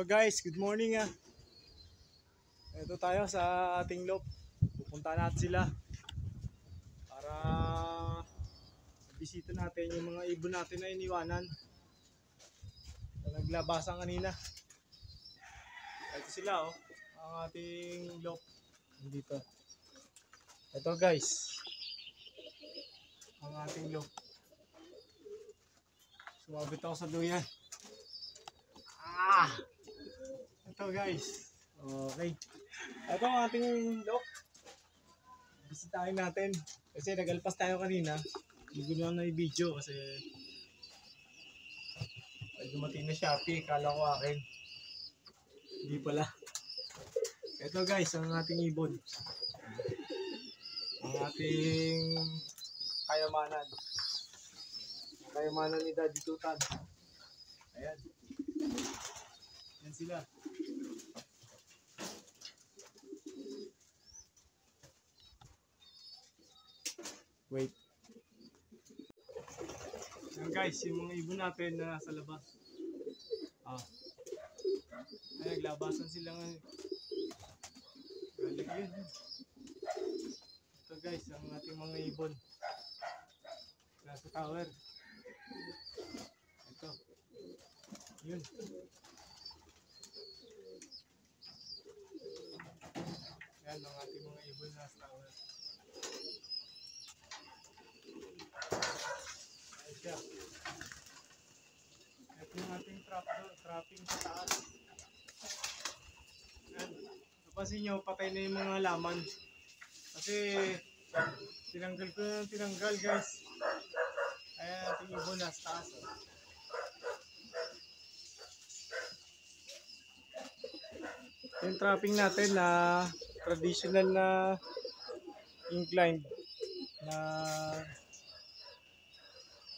Hello guys, good morning ah. Ito tayo sa ating loop. Pupunta natin sila para bisita natin yung mga ibon natin na iniwanan na naglabasan kanina. Ito sila oh, ang ating loop dito. Ito guys, ang ating loop. Sumabit ako sa duyan. Ito guys. Okay. Ito ang ating loop. Bisitahin natin. Kasi nagalpas tayo kanina. Hindi ko na i-video kasi ay dumating na Shopee. Kala ko akin. Hindi pala. Ito guys, ang ating ibon. Ang ating kayamanan. Kayamanan ni Daddy Tutan. Ayan. Yan sila. Wait. Yan guys, yung mga ibon natin na nasa labas. Ay, naglabasan sila ngayon. Galing yun. Ito guys, ang ating mga ibon. Nasa tower. Ito. Yun. Yan ang ating mga ibon nasa tower. Ayan siya. Ito yung ating trapping sa taas. Yan. Napansin nyo, patay na yung mga laman. Kasi tinanggal ko na tinanggal guys. Ayan ating ibon nasa taas. Yung trapping natin na traditional na inclined na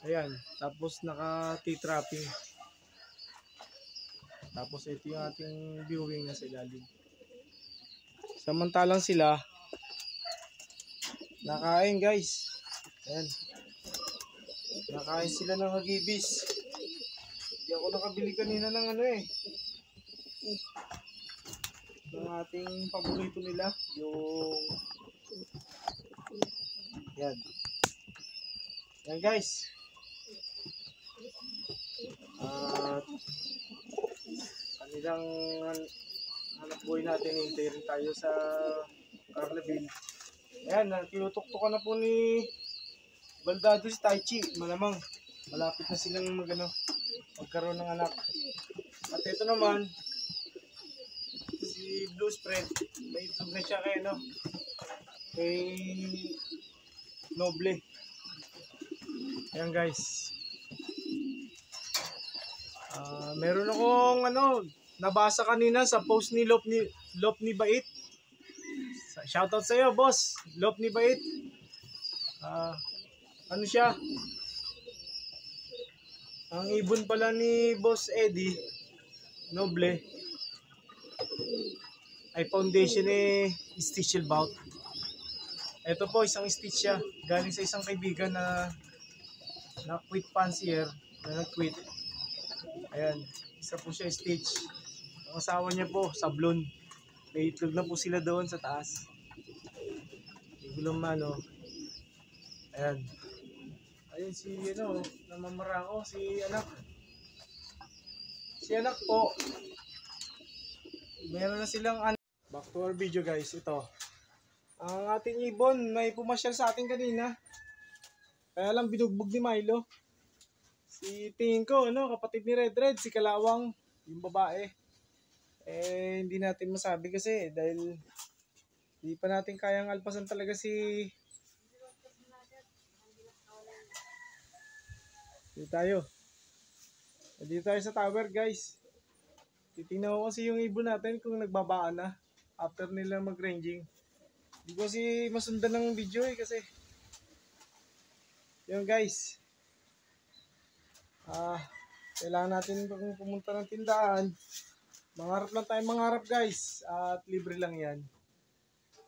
ayan, tapos naka T-trapping. Tapos ito yung ating viewing na sa ilalim. Samantalang sila nakain guys. Ayan. Nakain sila ng hagibis. Hindi ako nakabili kanina ng ano eh. Yung ating paborito nila, yung yan. Yan guys. At kanilang hanap buhay natin, hintay rin tayo sa Carlaville. Ayan, tinutuktukan na po ni Baldado si Taichi. Malamang malapit na silang magkaroon ng anak. At ito naman si Blue Spread, may itlog na siya kay Noble. Ayan guys. Meron akong nabasa kanina sa post ni Lop ni Bait. Shoutout sa iyo, boss. Lop ni Bait. Ano siya? Ang ibon pala ni Boss Eddie Noble ay foundation ni Stichelbout. Ito po, isang stitch siya. Galing sa isang kaibigan na quit fancier, na nag-quit. Ayan, isa po siya stitch. Ang asawa niya po, sablon. May itlog na po sila doon sa taas. Igulong Ayan. Ayun si namamarako, si anak. Si anak po. Meron na silang back to our video guys, ito. Ang ating ibon, may pumasyal sa atin kanina. Kaya lang binugbog ni Milo. Si tingin ko, kapatid ni Red, si Kalawang, yung babae. Hindi natin masabi kasi dahil hindi pa natin kayang alpasan talaga Dito tayo sa tower guys. Titingnan ko kasi yung ibon natin kung nagbabaan na after nila mag-ranging. Hindi ko kasi masundan ng video kasi yun guys. Kailangan natin pumunta ng tindahan. Mangarap lang tayo guys. At libre lang yan.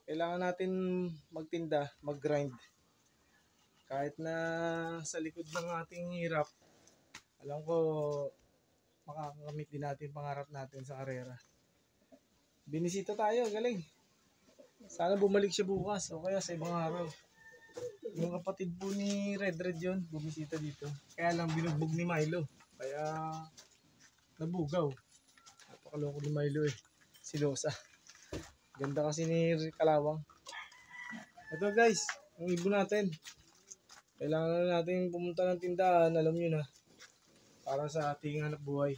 Kailangan natin magtinda, mag-grind. Kahit na sa likod ng ating hirap, alam ko makakamit din natin pangarap natin sa karera. Binisita tayo, galing. Sana bumalik siya bukas o kaya sa ibang araw. Yung kapatid po ni Red yun, bumisita dito. Kaya lang binugbog ni Milo. Kaya nabugaw. Napakaloko ni Milo eh. Silosa. Ganda kasi ni Kalawang. Ito guys, ang ibon natin. Kailangan na natin pumunta ng tindahan, alam nyo na. Para sa ating hanap buhay.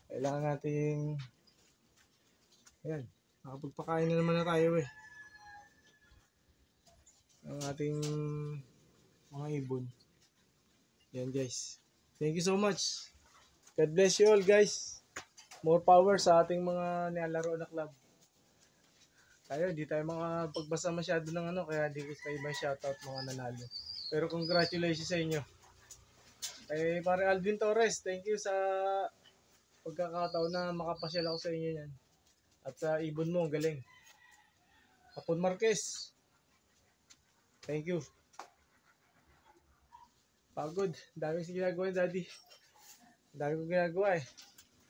Kailangan natin, ayan, nakapagpakain na naman na tayo eh. Ang ating mga ibon. Yan guys. Thank you so much. God bless you all guys. More power sa ating mga nilalaro na club. Tayo, di tayo makapagbasa masyado ng ano, kaya di ko sa iba shoutout mga nanalo. Pero congratulations sa inyo. Kay pare Alvin Torres, thank you sa pagkakataon na makapasyal ako sa inyo yan. At sa ibon mo, galing. Kapon Marquez, thank you. Pagod, dami siya ginagawa daddy. Dami ko ginagawa eh.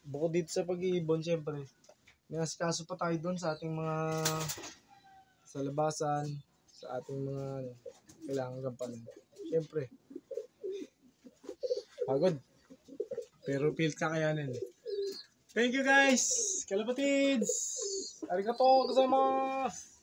Bukod dito sa pag-iibon, syempre. May asikaso pa tayo doon sa ating mga sa labasan, sa ating mga kailangan gampanan. Syempre. Pagod. Pero feel kakayanin. Thank you guys! Kalapatids! Arigato gozaimasu!